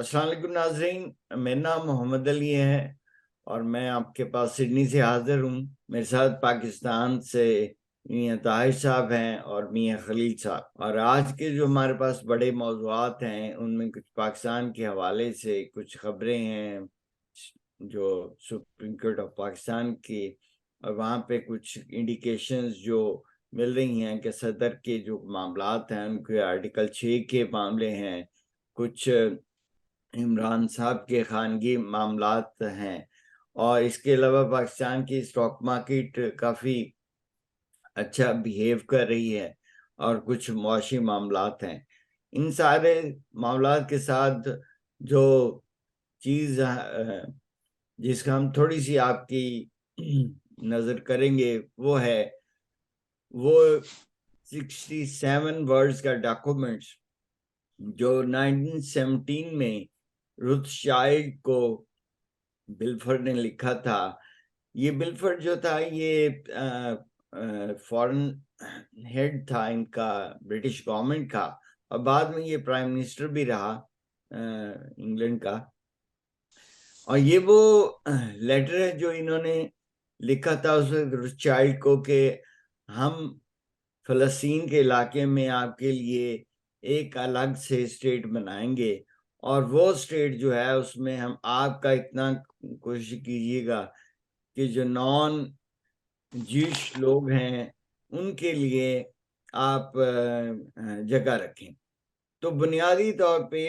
अस्सलाम वालेकुम नाज़रीन, मेरा नाम मोहम्मद अली है और मैं आपके पास सिडनी से हाजिर हूँ। मेरे साथ पाकिस्तान से मियाँ ताहिर साहब हैं और मियाँ खलील साहब। और आज के जो हमारे पास बड़े मौज़ूआत हैं उनमें कुछ पाकिस्तान के हवाले से कुछ ख़बरें हैं जो सुप्रीम कोर्ट ऑफ पाकिस्तान की, और वहाँ पे कुछ इंडिकेशंस जो मिल रही हैं कि सदर के जो मामलात हैं उनके आर्टिकल 6 के मामले हैं, कुछ इमरान साहब के खानगी मामलात हैं, और इसके अलावा पाकिस्तान की स्टॉक मार्केट काफ़ी अच्छा बिहेव कर रही है और कुछ मुआशी मामलात हैं। इन सारे मामलात के साथ जो चीज़ जिसका हम थोड़ी-सी आपकी नज़र करेंगे वो 67 वर्ड्स का डॉक्यूमेंट्स जो 1917 में रुथशाइल्ड को बिल्फोर्ड ने लिखा था। ये बिल्फोर्ड जो था ये फॉरेन हेड था इनका, ब्रिटिश गवर्नमेंट का, और बाद में ये प्राइम मिनिस्टर भी रहा इंग्लैंड का। और ये वो लेटर है जो इन्होंने लिखा था उस रुथशाइल्ड को कि हम फ़लस्तीन के इलाके में आपके लिए एक अलग से स्टेट बनाएँगे, और वो स्टेट जो है उसमें हम आपका इतना कोशिश कीजिएगा कि जो नॉन ज्यूइश लोग हैं उनके लिए आप जगह रखें। तो बुनियादी तौर पे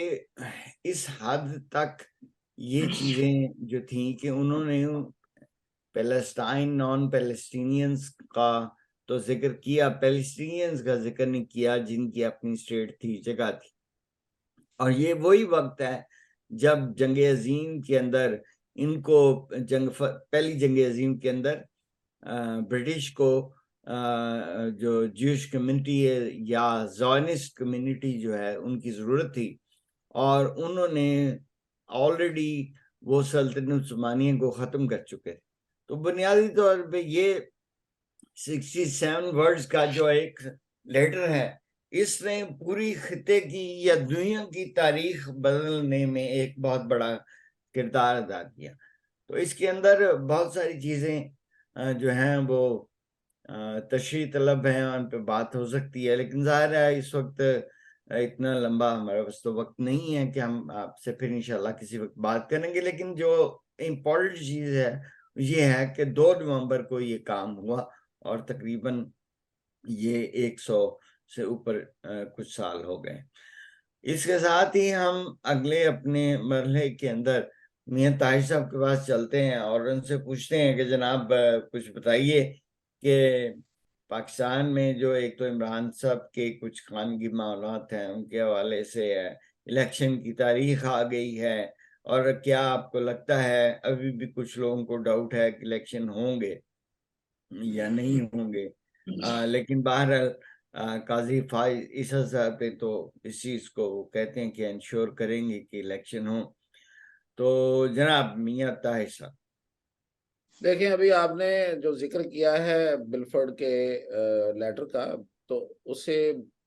इस हद तक ये चीज़ें जो थी कि उन्होंने पैलेस्टाइन नॉन पैलेस्टीनियंस का तो ज़िक्र किया, पैलेस्टीनियंस का ज़िक्र नहीं किया जिनकी अपनी स्टेट थी, जगह थी। और ये वही वक़्त है जब जंग-ए-अज़ीम के अंदर इनको पहली जंग-ए-अज़ीम के अंदर ब्रिटिश को जो ज्यूइश कम्युनिटी है या ज़ायनिस्ट कम्युनिटी जो है उनकी ज़रूरत थी, और उन्होंने ऑलरेडी वो सल्तनत उस्मानिया को ख़त्म कर चुके थे। तो बुनियादी तौर पे ये 67 वर्ड्स का जो एक लेटर है, इसने पूरी खिते की या दुनिया की तारीख बदलने में एक बहुत बड़ा किरदार अदा किया। तो इसके अंदर बहुत सारी चीज़ें जो हैं वो तशरीह तलब हैं, उन पे बात हो सकती है, लेकिन ज़ाहिर है इस वक़्त इतना लंबा हमारे पास तो वक़्त नहीं है कि हम आपसे फिर इंशाल्लाह किसी वक़्त बात करेंगे। लेकिन जो इम्पोर्टेंट चीज़ है, ये है कि 2 नवंबर को ये काम हुआ और तकरीबन ये 100 से ऊपर कुछ साल हो गए। इसके साथ ही हम अगले अपने मरहले के अंदर मियाँ ताहिर साहब के पास चलते हैं और उनसे पूछते हैं कि जनाब कुछ बताइए कि पाकिस्तान में जो एक तो इमरान साहब के कुछ खानगी मामलात हैं, उनके हवाले से है, इलेक्शन की तारीख आ गई है, और क्या आपको लगता है अभी भी कुछ लोगों को डाउट है कि इलेक्शन होंगे या नहीं होंगे? लेकिन बहरहाल काज़ी फ़ाइज़ ईसा साहब पे तो इस चीज़ को वो कहते हैं कि इंश्योर करेंगे कि इलेक्शन हो। तो जनाब मियाँ ताहिर साहब। देखिए, अभी आपने जो जिक्र किया है बिल्फोर्ड के लेटर का, तो उससे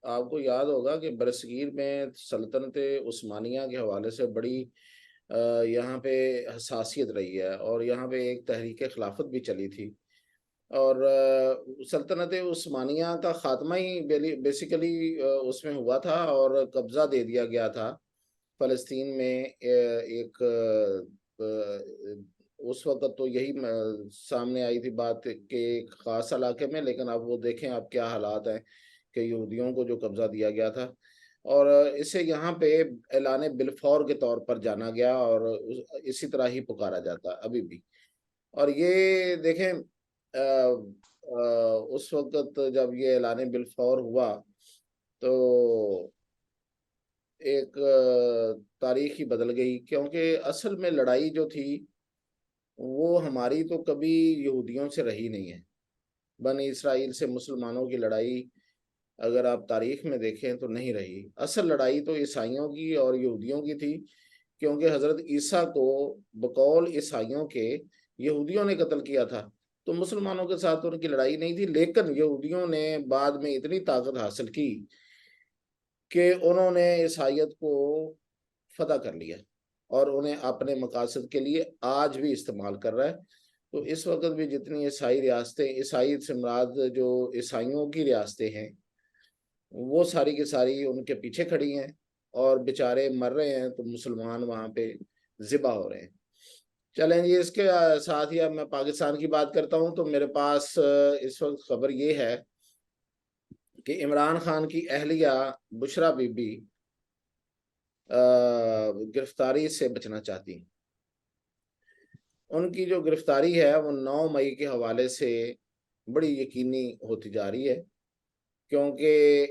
आपको याद होगा कि बरसगीर में सल्तनत उस्मानिया के हवाले से बड़ी यहाँ पे हसासियत रही है और यहाँ पे एक तहरीक खिलाफत भी चली थी। और सल्तनत उस्मानिया का खात्मा ही बेसिकली उसमें हुआ था और कब्जा दे दिया गया था फ़लस्तीन में। एक उस वक़्त तो यही सामने आई थी बात कि एक ख़ास इलाके में, लेकिन अब वो देखें अब क्या हालात हैं कि यहूदियों को जो कब्ज़ा दिया गया था, और इसे यहाँ पे ऐलान बिल्फौर के तौर पर जाना गया और इसी तरह ही पुकारा जाता है अभी भी। और ये देखें, उस वक़्त जब ये ऐलान बिल्फौर हुआ तो एक तारीख ही बदल गई, क्योंकि असल में लड़ाई जो थी वो हमारी तो कभी यहूदियों से रही नहीं है। बनी इसराइल से मुसलमानों की लड़ाई अगर आप तारीख में देखें तो नहीं रही। असल लड़ाई तो ईसाइयों की और यहूदियों की थी, क्योंकि हजरत ईसा को बकौल ईसाइयों के यहूदियों ने कत्ल किया था। तो मुसलमानों के साथ तो उनकी लड़ाई नहीं थी, लेकिन यहूदियों ने बाद में इतनी ताकत हासिल की कि उन्होंने ईसाइयत को फतह कर लिया। और उन्हें अपने मकासद के लिए आज भी इस्तेमाल कर रहा है। तो इस वक्त भी जितनी ईसाई रियासतें, ईसाई से मुराद जो ईसाइयों की रियासतें हैं, वो सारी की सारी उनके पीछे खड़ी हैं और बेचारे मर रहे हैं, तो मुसलमान वहां पे जिबा हो रहे हैं। चलें जी, इसके साथ ही अब मैं पाकिस्तान की बात करता हूं। तो मेरे पास इस वक्त खबर ये है कि इमरान खान की अहलिया बुशरा बीबी गिरफ्तारी से बचना चाहती हैं। उनकी जो गिरफ्तारी है वो 9 मई के हवाले से बड़ी यकीनी होती जा रही है, क्योंकि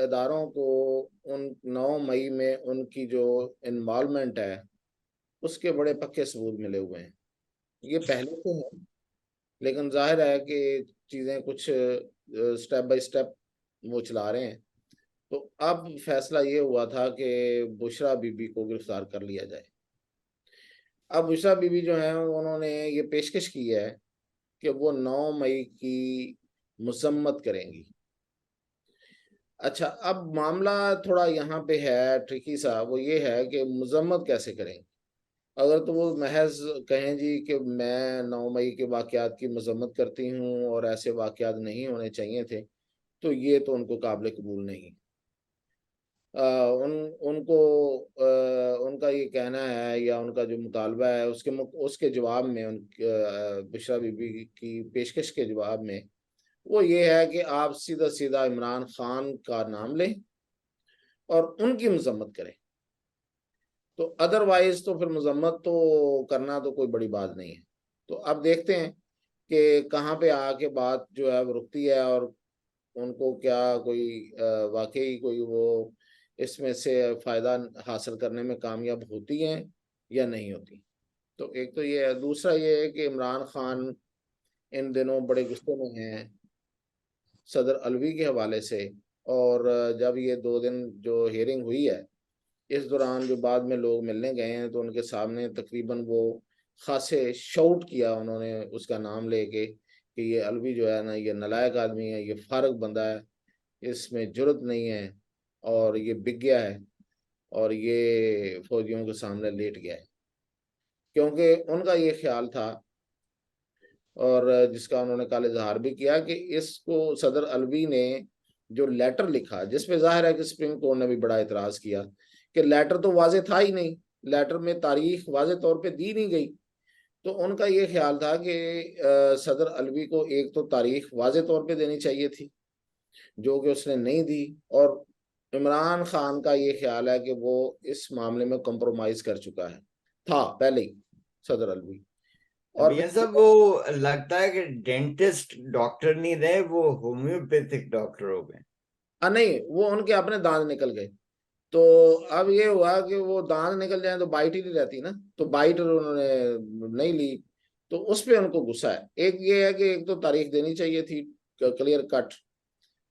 इदारों को उन 9 मई में उनकी जो इन्वॉल्वमेंट है उसके बड़े पक्के सबूत मिले हुए हैं। ये पहले से है, लेकिन जाहिर है कि चीज़ें कुछ स्टेप बाय स्टेप वो चला रहे हैं। तो अब फैसला ये हुआ था कि बुशरा बीबी को गिरफ्तार कर लिया जाए। अब बुशरा बीबी जो है उन्होंने ये पेशकश की है कि वो 9 मई की मजम्मत करेंगी। अच्छा, अब मामला थोड़ा यहाँ पे है ट्रिकी सा, वो ये है कि मजम्मत कैसे करेंगे। अगर तो वो महज कहें जी कि मैं 9 मई के वाक़यात की मजम्मत करती हूँ और ऐसे वाक़यात नहीं होने चाहिए थे, तो ये तो उनको काबिल कबूल नहीं। उनको उनका ये कहना है या उनका जो मुतालबा है उसके जवाब में बुशरा बीबी की पेशकश के जवाब में वो ये है कि आप सीधा सीधा इमरान खान का नाम लें और उनकी मजम्मत करें। तो अदरवाइज तो फिर मजम्मत तो करना तो कोई बड़ी बात नहीं है। तो अब देखते हैं कि कहाँ पे आके बात जो है वो रुकती है और उनको क्या कोई वाकई कोई वो इसमें से फायदा हासिल करने में कामयाब होती हैं या नहीं होती। तो एक तो ये है, दूसरा ये है कि इमरान खान इन दिनों बड़े गुस्से में हैं सदर अलवी के हवाले से। और जब ये 2 दिन जो हियरिंग हुई है, इस दौरान जो बाद में लोग मिलने गए हैं तो उनके सामने तकरीबन वो खासे शाउट किया उन्होंने उसका नाम लेके कि ये अलवी जो है ना, ये नालायक आदमी है, ये फारग बंदा है, इसमें जुर्रत नहीं है और ये बिक गया है और ये फौजियों के सामने लेट गया है। क्योंकि उनका ये ख्याल था, और जिसका उन्होंने कल इजहार भी किया, कि इसको सदर अलवी ने जो लेटर लिखा, जिसपे जाहिर है कि सुप्रीम कोर्ट ने भी बड़ा इतराज किया कि लेटर तो वाजे था ही नहीं, लेटर में तारीख वाजे तौर पे दी नहीं गई। तो उनका ये ख्याल था कि सदर अलवी को एक तो तारीख वाजे तौर पे देनी चाहिए थी, जो कि उसने नहीं दी। और इमरान खान का ये ख्याल है कि वो इस मामले में कॉम्प्रोमाइज कर चुका है, था पहले ही सदर अलवी। और भैया साहब, वो लगता है कि डेंटिस्ट डॉक्टर नहीं रहे, वो होम्योपैथिक डॉक्टर हो गए। नहीं, वो उनके अपने दांत निकल गए। तो अब ये हुआ कि वो दांत निकल जाए तो बाइट ही नहीं रहती ना, तो बाइट उन्होंने नहीं ली। तो उस पे उनको गुस्सा है। एक ये है कि एक तो तारीख देनी चाहिए थी क्लियर कट,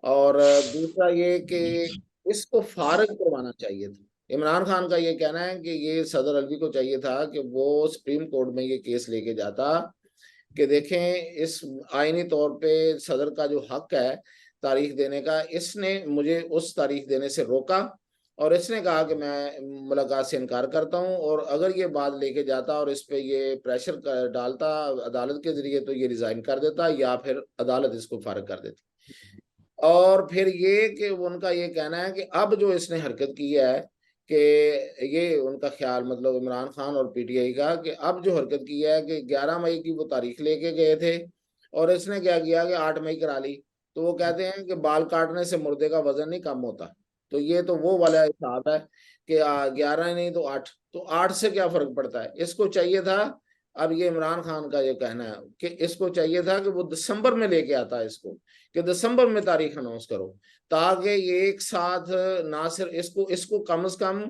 और दूसरा ये कि इसको फारिग करवाना चाहिए था। इमरान खान का ये कहना है कि ये सदर अलवी को चाहिए था कि वो सुप्रीम कोर्ट में ये केस लेके जाता कि देखें, इस आईनी तौर पे सदर का जो हक है तारीख देने का, इसने मुझे उस तारीख देने से रोका और इसने कहा कि मैं मुलाकात से इनकार करता हूं, और अगर ये बात लेके जाता और इस पे ये प्रेशर डालता अदालत के जरिए तो ये रिजाइन कर देता या फिर अदालत इसको फारिग कर देती। और फिर ये कि उनका ये कहना है कि अब जो इसने हरकत की है, कि ये उनका ख्याल मतलब इमरान खान और पीटीआई का, कि अब जो हरकत की है कि 11 मई की वो तारीख लेके गए थे और इसने क्या किया कि 8 मई करा ली। तो वो कहते हैं कि बाल काटने से मुर्दे का वजन नहीं कम होता। तो ये तो वो वाला हिसाब है कि 11 नहीं तो 8, तो 8 से क्या फर्क पड़ता है। इसको चाहिए था, अब ये इमरान खान का ये कहना है कि इसको चाहिए था कि वो दिसंबर में लेके आता इसको, कि दिसंबर में तारीख अनाउंस करो, ताकि ये एक साथ ना सिर्फ इसको इसको कम से कम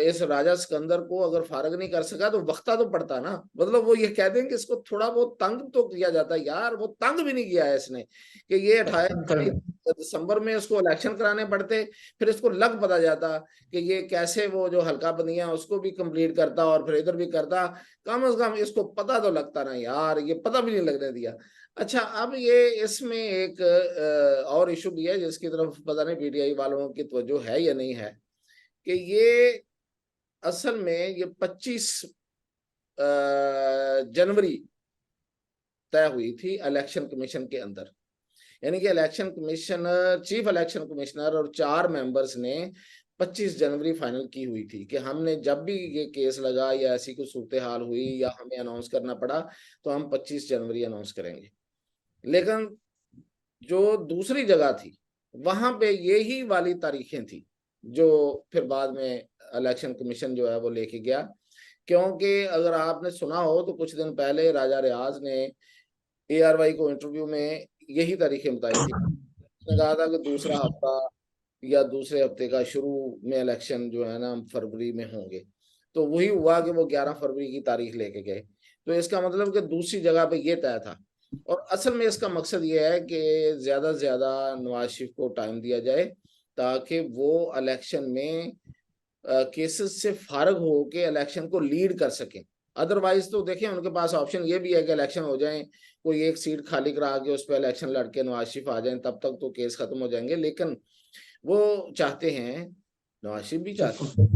इस राजा सिकंदर को अगर फारग नहीं कर सका तो वक्ता तो पड़ता ना। मतलब वो ये कह दें कि इसको थोड़ा बहुत तंग तो किया जाता है। यार वो तंग भी नहीं किया है इसने, कि ये 28 दिसंबर में इसको इलेक्शन कराने पड़ते, फिर इसको लग पता जाता कि ये कैसे वो जो हल्का बंदियां उसको भी कंप्लीट करता और फिर इधर भी करता। कम से कम इसको पता तो लगता ना यार, ये पता भी नहीं लगने दिया। अच्छा, अब ये इसमें एक और इशू भी है जिसकी तरफ पता नहीं पीटीआई वालों की तवज्जो है या नहीं है, कि ये असल में ये 25 जनवरी तय हुई थी इलेक्शन कमीशन के अंदर। यानी कि election commissioner, chief election commissioner और 4 मेंबर्स ने 25 जनवरी फाइनल की हुई थी कि हमने जब भी ये केस लगा या ऐसी कोई सूरत हाल हुई या हमें अनाउंस करना पड़ा तो हम 25 जनवरी अनाउंस करेंगे। लेकिन जो दूसरी जगह थी वहां पे यही वाली तारीखें थी जो फिर बाद में इलेक्शन कमीशन जो है वो लेके गया। क्योंकि अगर आपने सुना हो तो कुछ दिन पहले राजा रियाज ने ARY को इंटरव्यू में यही तारीखें बताई थी। उसने कहा था कि दूसरा हफ्ता या दूसरे हफ्ते का शुरू में इलेक्शन जो है ना फरवरी में होंगे। तो वही हुआ कि वो 11 फरवरी की तारीख लेके गए। तो इसका मतलब कि दूसरी जगह पे ये तय था। और असल में इसका मकसद ये है कि ज्यादा से ज्यादा नवाज शरीफ को टाइम दिया जाए ताकि वो इलेक्शन में केसेस से फारग हो के इलेक्शन को लीड कर सकें। अदरवाइज तो देखें उनके पास ऑप्शन ये भी है कि इलेक्शन हो जाए, कोई एक सीट खाली करा के उस पर इलेक्शन लड़के नवाज शरीफ आ जाए, तब तक तो केस खत्म हो जाएंगे। लेकिन वो चाहते हैं, नवाज शरीफ भी चाहते हैं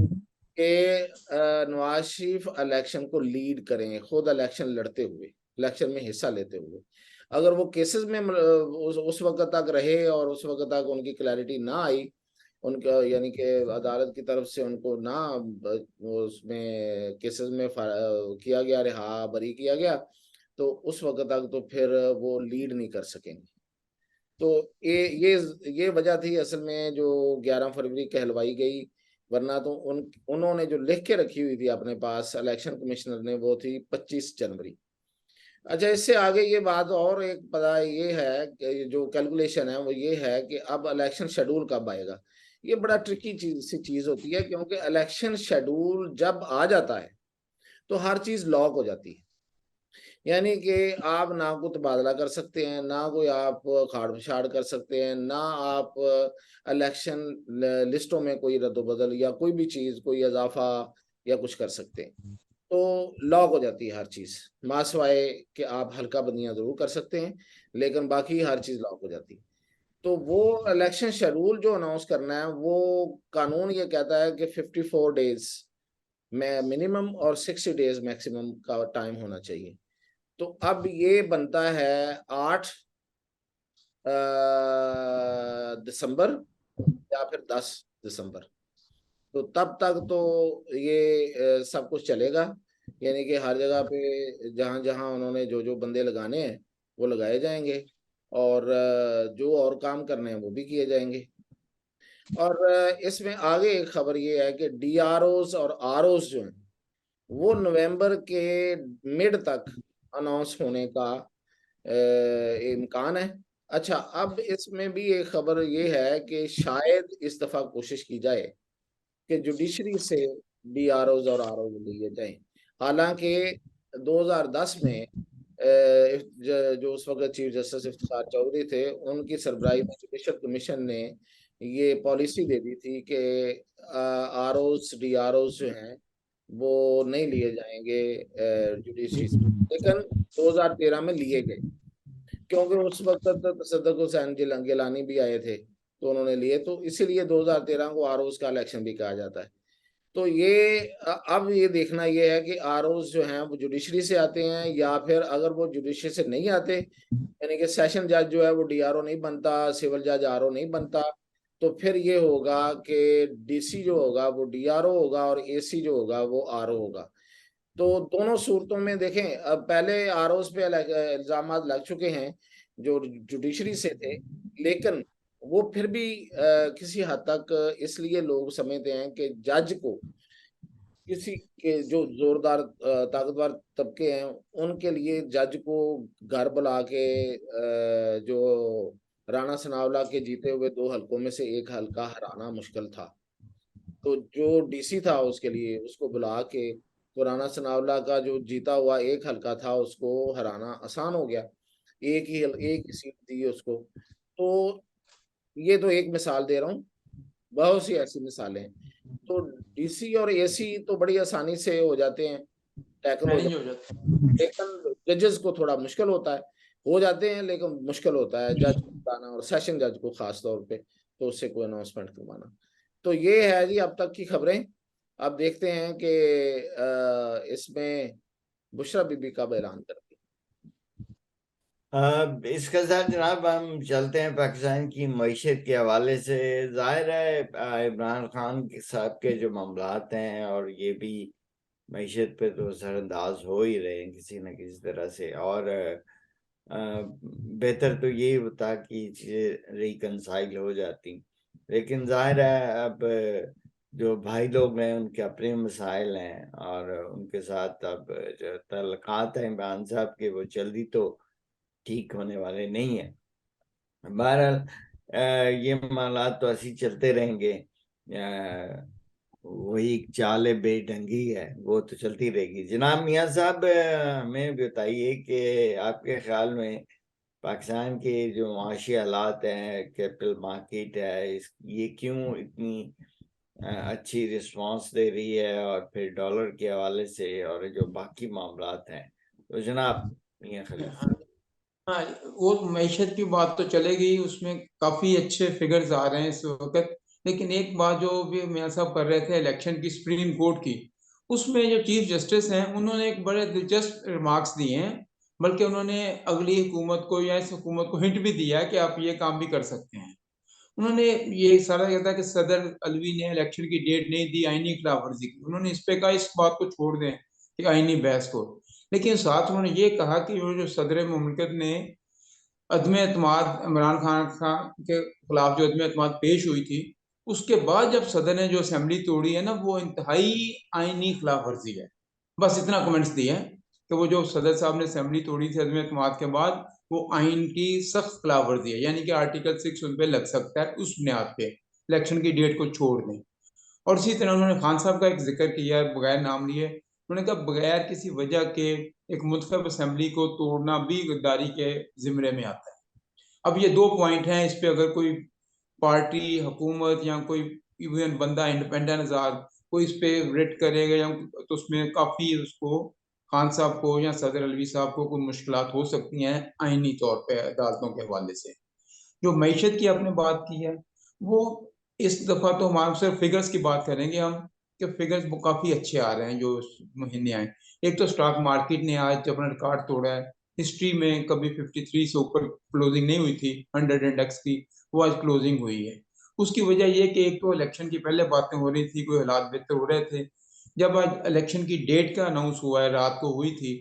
कि नवाज शरीफ इलेक्शन को लीड करें, खुद इलेक्शन लड़ते हुए, इलेक्शन में हिस्सा लेते हुए। अगर वो केसेस में उस वक्त तक रहे और उस वक्त तक उनकी क्लैरिटी ना आई, उनका यानी कि अदालत की तरफ से उनको ना उसमें केसेस में किया गया, रिहा बरी किया गया, तो उस वक्त तक तो फिर वो लीड नहीं कर सकेंगे। तो ये वजह थी असल में जो 11 फरवरी कहलवाई गई। वरना तो उन्होंने जो लिख के रखी हुई थी अपने पास इलेक्शन कमिश्नर ने, वो थी 25 जनवरी। अच्छा, इससे आगे ये बात और एक पता ये है कि जो कैलकुलेशन है वो ये है कि अब इलेक्शन शेड्यूल कब आएगा। ये बड़ा ट्रिकी चीज होती है, क्योंकि इलेक्शन शेड्यूल जब आ जाता है तो हर चीज लॉक हो जाती है। यानी कि आप ना को तबादला कर सकते हैं, ना कोई आप खाड़ पिछाड़ कर सकते हैं, ना आप इलेक्शन लिस्टों में कोई रद्दोबदल या कोई भी चीज, कोई इजाफा या कुछ कर सकते हैं। तो लॉक हो जाती है हर चीज, मासवाए कि आप हल्का बंदियां जरूर कर सकते हैं, लेकिन बाकी हर चीज लॉक हो जाती है। तो वो इलेक्शन शेड्यूल जो अनाउंस करना है, वो कानून ये कहता है कि 54 डेज में मिनिमम और 60 डेज मैक्सिमम का टाइम होना चाहिए। तो अब ये बनता है 8 दिसंबर या फिर 10 दिसंबर। तो तब तक तो ये सब कुछ चलेगा। यानी कि हर जगह पे जहां जहां उन्होंने जो जो बंदे लगाने हैं वो लगाए जाएंगे, और जो और काम करने हैं वो भी किए जाएंगे। और इसमें आगे एक खबर ये है कि DROs और ROs जो हैं वो नवंबर के मिड तक अनाउंस होने का इम्कान है। अच्छा, अब इसमें भी एक खबर ये है कि शायद इस दफा कोशिश की जाए कि जुडिशरी से DROs और ROs लिए जाएं। हालांकि 2010 में जो उस वक्त चीफ जस्टिस इफ्तिखार चौधरी थे, उनकी सरबराही में जुडिशल कमीशन ने ये पॉलिसी दे दी थी कि ROs DROs जो हैं वो नहीं लिए जाएंगे जुडिशरी से। लेकिन 2013 में लिए गए, क्योंकि उस वक्त तसद्दुक हुसैन गिलानी भी आए थे तो उन्होंने लिए, तो इसीलिए 2013 को ROs का इलेक्शन भी कहा जाता है। तो ये अब ये देखना ये है कि ROs जो हैं वो जुडिशरी से आते हैं, या फिर अगर वो जुडिशरी से नहीं आते, यानी कि सेशन जज जो है वो DRO नहीं बनता, सिविल जज RO नहीं बनता, तो फिर ये होगा कि DC जो होगा वो DRO होगा और AC जो होगा वो RO होगा। तो दोनों सूरतों में देखें, अब पहले ROs पे इल्जाम लग चुके हैं जो जुडिशरी से थे, लेकिन वो फिर भी किसी हद तक इसलिए लोग समझते हैं कि जज को, किसी के जो जोरदार ताकतवर तबके हैं उनके लिए जज को घर बुला के जो राणा सनावला के जीते हुए 2 हलकों में से एक हलका हराना मुश्किल था। तो जो DC था उसके लिए उसको बुला के, तो राणा सनावला का जो जीता हुआ एक हलका था उसको हराना आसान हो गया। एक ही सीट दी उसको। तो ये तो एक मिसाल दे रहा हूँ, बहुत सी ऐसी मिसालें हैं। तो DC और AC तो बड़ी आसानी से हो जाते हैं, टैकल हो मैनेज जाते हो जाता है। हैं। लेकिन जजेस को थोड़ा मुश्किल होता है, हो जाते हैं लेकिन मुश्किल होता है जज को बताना, और सेशन जज को खास तौर पे, तो उससे कोई अनाउंसमेंट करवाना। तो ये है जी अब तक की खबरें। अब देखते हैं कि इसमें बुशरा बीबी कब ऐलान करती इसके साथ जनाब हम चलते हैं पाकिस्तान की मईशत के हवाले से। जाहिर है इमरान खान के साहब के जो मामलात हैं और ये भी मईशत पे तो असरअंदाज हो ही रहे हैं किसी न किसी तरह से। और बेहतर तो यही होता कि चीज़ें रिकनसाइल हो जाती, लेकिन जाहिर है अब जो भाई लोग हैं उनके अपने मसाइल हैं और उनके साथ अब जो तल्लुकात हैं इमरान साहब के वो जल्दी तो ठीक होने वाले नहीं है। बहरहाल ये मामलात तो ऐसे ही चलते रहेंगे। वही चाल बेढंगी है वो तो चलती रहेगी। जनाब मियां साहब हमें बताइए कि आपके ख्याल में पाकिस्तान के जो माशी हालात हैं, कैपिटल मार्केट है, ये क्यों इतनी अच्छी रिस्पांस दे रही है, और फिर डॉलर के हवाले से और जो बाकी मामलात हैं, तो जनाब मियां खलीफा। हाँ हाँ, वो मैशत की बात तो चलेगी, उसमें काफी अच्छे फिगर्स आ रहे हैं इस वक्त। लेकिन एक बात जो भी मियां साहब कर रहे थे इलेक्शन की, सुप्रीम कोर्ट की, उसमें जो चीफ जस्टिस हैं उन्होंने एक बड़े दिलचस्प रिमार्क्स दिए हैं। बल्कि उन्होंने अगली हुकूमत को या इस हुकूमत को हिंट भी दिया है कि आप ये काम भी कर सकते हैं। उन्होंने ये सारा कहता है कि सदर अलवी ने इलेक्शन की डेट नहीं दी, आईनी खिलाफ वर्जी की। उन्होंने इस पे कहा इस बात को छोड़ दें कि आईनी बहस को। लेकिन साथ उन्होंने ये कहा कि वो जो सदर मुमलिकत ने अदम एतमाद इमरान खान के खिलाफ जो अदम एतमाद पेश हुई थी, उसके बाद जब सदर ने जो असेंबली तोड़ी है ना, वो इंतहाई आईनी खिलाफ वर्जी है। बस इतना कमेंट्स दिए हैं कि वो जो सदर साहब ने असेंबली तोड़ी थी अदम एतमाद के बाद, वो आइन की सख्त खिलाफ वर्जी है, यानी कि आर्टिकल 6 उन पे लग सकता है उस बुनियाद पे इलेक्शन की डेट को छोड़ दें। और इसी तरह उन्होंने खान साहब का एक जिक्र किया है बगैर नाम लिए। उन्होंने कहा बगैर किसी वजह के एक मुंतखब असेंबली को तोड़ना भी गद्दारी के जिम्मे में आता है। अब ये दो पॉइंट हैं, इस पे अगर कोई पार्टी, हुकूमत या कोई इवन बंदा इंडिपेंडेंट आजाद कोई इस पे रिट करेगा या तो उसमें काफी उसको खान साहब को या सदर अलवी साहब को कोई मुश्किलात हो सकती हैं आईनी तौर पे अदालतों के हवाले से। जो मईशत की आपने बात की है, वो इस दफा तो हम सिर्फ फिगर्स की बात करेंगे हम, कि फिगर्स वो काफी अच्छे आ रहे हैं जो इस महीने आए। एक तो स्टॉक मार्केट ने आज अपना रिकॉर्ड तोड़ा है। हिस्ट्री में कभी 53 से ऊपर क्लोजिंग नहीं हुई थी 100 इंडेक्स की, वो आज क्लोजिंग हुई है। उसकी वजह यह कि एक तो इलेक्शन की पहले बातें हो रही थी, कोई हालात बेहतर हो रहे थे। जब आज इलेक्शन की डेट का अनाउंस हुआ है, रात को हुई थी,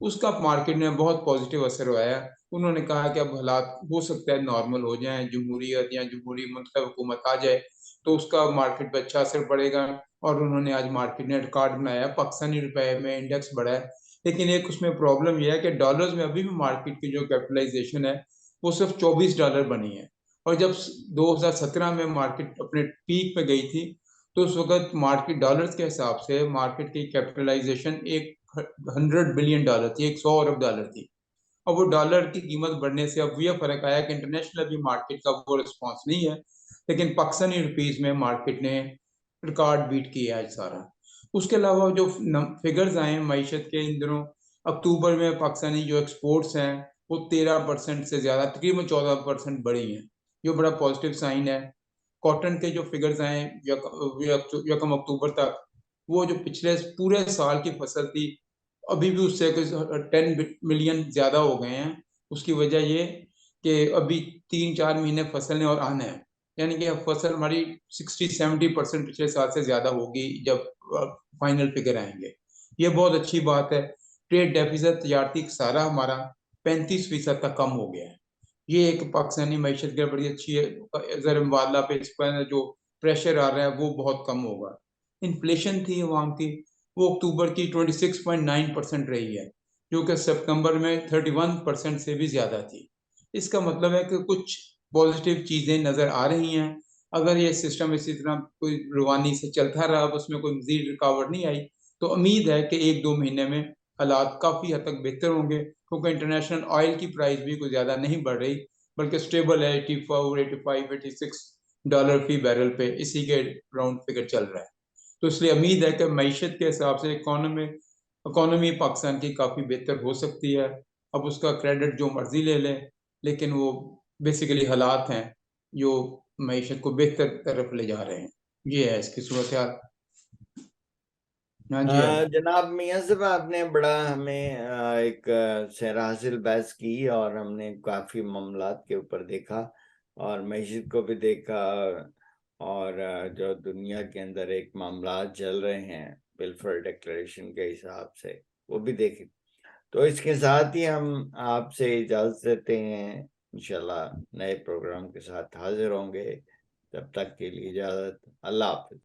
उसका मार्केट में बहुत पॉजिटिव असर हुआ है। उन्होंने कहा कि अब हालात हो सकता है नॉर्मल हो जाएं, जमहूरियत या जमहूरी मुंतखब हुकूमत आ जाए, तो उसका मार्केट पे अच्छा असर पड़ेगा। और उन्होंने आज मार्केट ने रिकॉर्ड बनाया, पाकिस्तानी रुपए में इंडेक्स बढ़ा है। लेकिन एक उसमें प्रॉब्लम यह है कि डॉलर्स में अभी भी मार्केट की जो कैपिटलाइजेशन है वो सिर्फ $24 बनी है। और जब 2017 में मार्केट अपने पीक पे गई थी, तो उस वक्त मार्केट डॉलर्स के हिसाब से मार्केट की कैपिटलाइजेशन एक $100 बिलियन थी, 100 अरब डॉलर थी। और वो डॉलर की कीमत बढ़ने से अब ये फर्क आया कि इंटरनेशनल भी मार्केट का वो रिस्पॉन्स नहीं है, लेकिन पाकिस्तानी रुपीज में मार्केट ने रिकॉर्ड बीट किया है सारा। उसके अलावा जो फिगर्स आए हैं मईशत के इन दिनों, अक्टूबर में पाकिस्तानी जो एक्सपोर्ट्स हैं वो 13% से ज्यादा, तकरीबन 14% बढ़ी हैं, जो बड़ा पॉजिटिव साइन है। कॉटन के जो फिगर्स आए यकम अक्टूबर तक, वो जो पिछले पूरे साल की फसल थी अभी भी उससे कुछ 10 मिलियन ज्यादा हो गए हैं। उसकी वजह ये कि अभी 3-4 महीने फसल ने और आना है, यानी कि अब फसल हमारी 60-70% पिछले साल से ज्यादा होगी जब फाइनल फिगर आएंगे। ये बहुत अच्छी बात है। ट्रेड डेफिसिट तजारती सारा हमारा 35% तक कम हो गया है। ये एक पाकिस्तानी मैशत की बड़ी अच्छी है। जर मुबादला पे इस पर जो प्रेशर आ रहा है वो बहुत कम होगा। इन्फ्लेशन थी वहां की, वो अक्टूबर की 26.9% रही है, जो कि सितंबर में 31% से भी ज्यादा थी। इसका मतलब है कि कुछ पॉजिटिव चीजें नजर आ रही हैं। अगर ये सिस्टम इसी तरह कोई रुवानी से चलता रहा, अब उसमें कोई मजीद रुकावट नहीं आई, तो उम्मीद है कि 1-2 महीने में हालात काफी हद तक बेहतर होंगे, क्योंकि इंटरनेशनल ऑयल की प्राइस भी कोई ज्यादा नहीं बढ़ रही, बल्कि स्टेबल है 84, 85, $86 फी बैरल पे, इसी के राउंड फिगर चल रहा है। तो इसलिए उम्मीद है कि मईशत के हिसाब से इकोनॉमी पाकिस्तान की काफ़ी बेहतर हो सकती है। अब उसका क्रेडिट जो मर्जी ले लें, लेकिन वो बेसिकली हालात हैं जो मईशत को बेहतर तरफ ले जा रहे हैं। ये है इसकी सूरत हाल। हाँ जी, हाँ जी। जनाब मियां साहब, आपने बड़ा हमें एक सैर हासिल बहस की और हमने काफी मामलात के ऊपर देखा और मस्जिद को भी देखा और जो दुनिया के अंदर एक मामलात चल रहे हैं बिलफर डिक्लेरेशन के हिसाब से वो भी देखे। तो इसके साथ ही हम आपसे इजाजत देते हैं, इंशाल्लाह नए प्रोग्राम के साथ हाजिर होंगे। तब तक के लिए इजाजत, अल्लाह हाफिज।